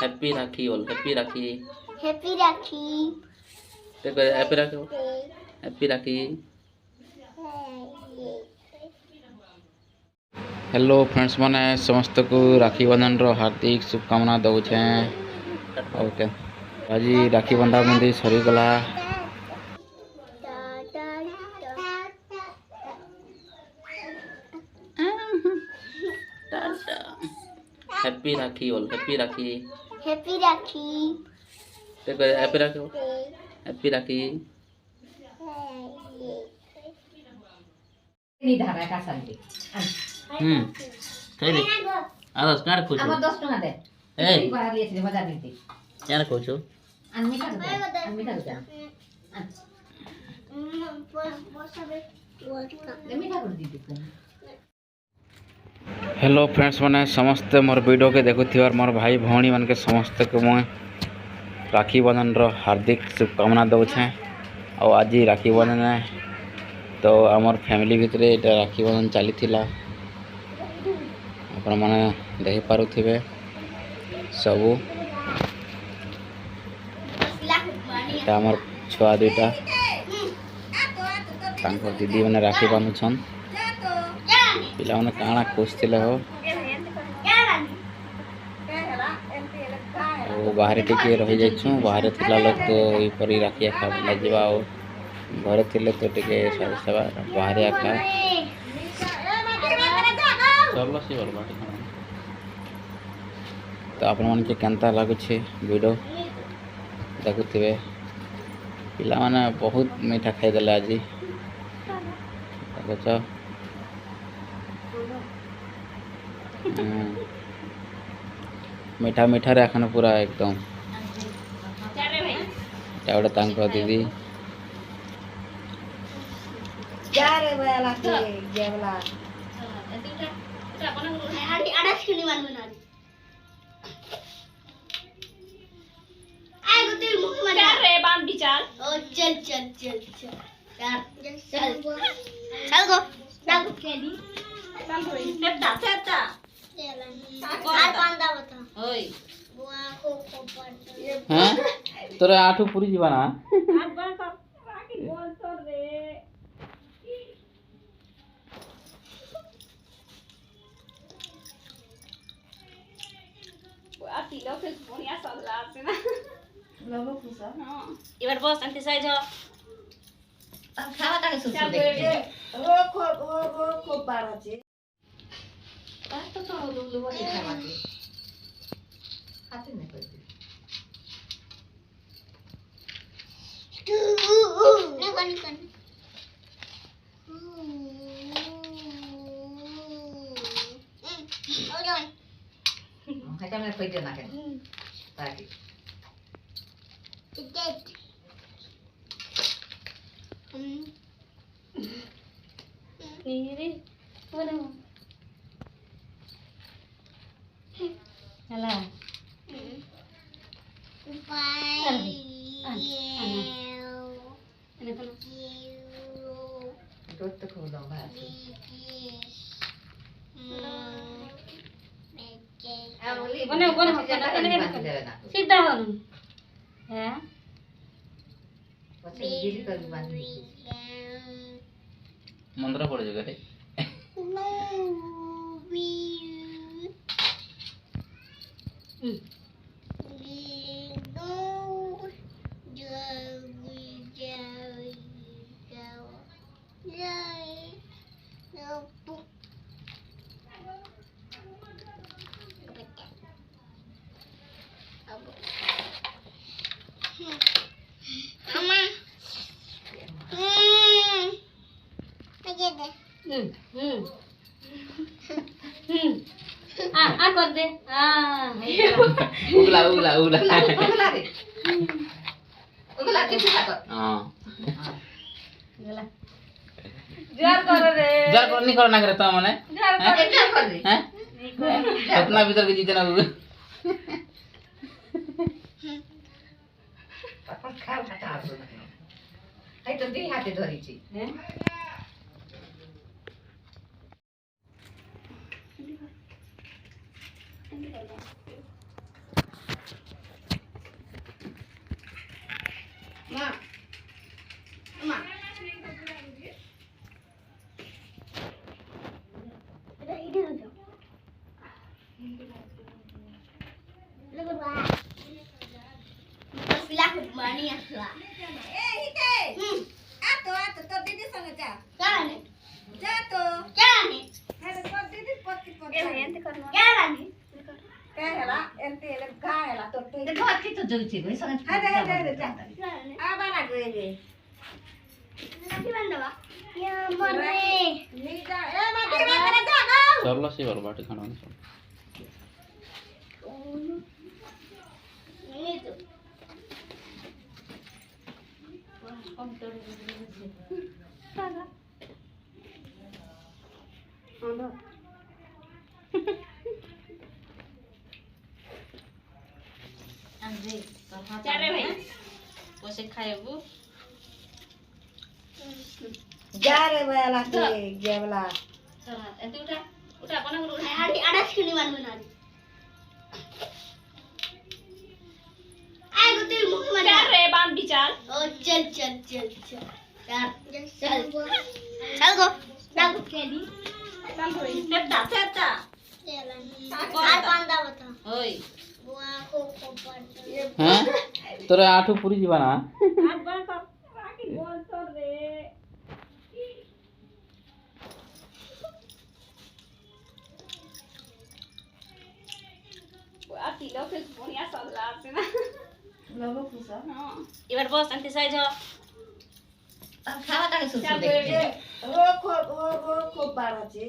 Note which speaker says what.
Speaker 1: Happy राखी बोल, happy राखी।
Speaker 2: Happy राखी।
Speaker 1: देखो happy राखी बोल, हैप्पी राखी। हेलो फ्रेंड्स मैंने समस्त को राखी बंधन रो हार्दिक शुभकामना दौचे। ओके आज राखी बंधा बंधी सरीगला। हैप्पी राखी बोल, हैप्पी राखी।
Speaker 2: हैप्पी राखी।
Speaker 1: देखो हैप्पी राखी बोल, हैप्पी राखी।
Speaker 3: निधारा का संति
Speaker 1: कही दे आदर्श कहाँ रखो
Speaker 3: আমার 10 টাকা দে এই বাড়া দিয়েছি বাজার দিতে
Speaker 1: क्या रखो छो
Speaker 3: আমি টাকা
Speaker 1: हेलो फ्रेंड्स मैंने समस्ते मोर वीडियो के देखुथिबार मोर भाई भौणी मान के समस्त को मैं राखी बंधन रो हार्दिक शुभकामना दौछे। और आज राखी बंधन है तो आमर फैमिली भितर ये राखी बंधन चली आपण मैंने देख पारुथिबे सबू आमर छुआ दुईटा दीदी मैंने राखी बांधुछन पिला मैंने काଣା खुश थिले हो बाहर टिके रही जाइछू बाहर थिला लोग तो यपरी राखी आखा बना जीवा और घर थिले तो टिके सारी सेवा बाहर आखा चलो सी बरबाटी तो आपण मन के केनता लागुछे वीडियो देखुथिबे पिला माने बहुत मीठा खाई देले आज देखो मीठा मीठा रे एखन पूरा एकदम एवढे तांको दीदी
Speaker 3: যারে বেলা কে যেবলা
Speaker 2: এটা কোন আড়াস কিনি মানবে না আই গো তুই মুখ মার রে বাম বিচার ও চল চল চল চল চল চল গো দাও কেডি দাম ধরে সেটা সেটা আর বান্দা বতা
Speaker 3: ওই
Speaker 2: বুয়া কো কো পড়
Speaker 1: हैं तोरे आठू पूरी जीवा ना
Speaker 2: আর বড় কর রাখি বল তো রে আতি লোকে বনিয়া সবলা আছে না
Speaker 3: লোগো খুশা
Speaker 2: এবার বস আনতে চাই যাও
Speaker 3: খাওয়া তাকে সুসু দেখি ও খুব বার আছে তো তো লুলু বলে খাওয়াতে হাতে নে কই
Speaker 2: না কোন কোন ওই
Speaker 3: এটা আমি কইতে না কেন তাকি
Speaker 2: টিকেট রে ওরে
Speaker 3: হ্যালো
Speaker 2: বাই
Speaker 3: দত্ত খুব লম্বা আছে
Speaker 2: বনে বনে সিধা হন হ্যাঁ
Speaker 3: પછી ગીરી કરી બાંધી
Speaker 1: मंदरा पड़ जाएगा रे
Speaker 2: आ कर दे
Speaker 1: उगला उगला उगला
Speaker 3: ওগুলা রে ওগুলা টিপে থাকো
Speaker 1: हां
Speaker 3: ওগুলা
Speaker 2: जार कर रे
Speaker 1: जार कर नहीं करना करे तो माने
Speaker 3: এটা কর রে
Speaker 1: हैं कितना भीतर के जीते ना
Speaker 3: তখন খাও খাটা আসো না এই তো দুই হাতে ধরেছি হ্যাঁ
Speaker 2: पिला कुछ मानी असला
Speaker 3: ए हिते आ तो दीदी संग जा
Speaker 2: क्या रानी
Speaker 3: जा तो
Speaker 2: क्या रानी
Speaker 3: अरे तो दीदी पक्की
Speaker 2: ए एंते करना क्या रानी
Speaker 3: काय हला एंते एले काय हला तो
Speaker 4: ते घात की तो जलची गई संग
Speaker 3: अरे जा
Speaker 2: क्या रानी
Speaker 3: आ बाला गे
Speaker 2: नदी बंदवा या मरे
Speaker 3: नी जा ए मत करे जा ना
Speaker 1: चलो सी बार बाटी खाना
Speaker 2: नहीं तो
Speaker 4: अंजे तो हाथ
Speaker 2: चारे भाई
Speaker 4: पोसे खाएबू
Speaker 3: जा रे वाला के गेवला
Speaker 4: चला एते उठा उठा कोना करू
Speaker 2: आड़ी आड़स खिनी मान बनानी आय गुती मुख में चार रे बांध बिचार ओ चल चल चल चल चार चल चल गो ना गो केली बांध होई
Speaker 4: तेता तेता
Speaker 2: हाथ बांधा बता
Speaker 4: ओय
Speaker 2: बुआ को पड़
Speaker 1: हैं तोरे आठू पूरी जीवन हां
Speaker 2: हाथ बांध कर राखी बोल तो रे आती लोग के बुनिया सल्ला से ना
Speaker 3: लोगो खुसा
Speaker 2: हां
Speaker 4: এবার বস আন্টি সাইজ খাওয়া দাওয়া শুরু
Speaker 2: चल
Speaker 4: করে
Speaker 2: बेटे
Speaker 3: वो खो बारा चे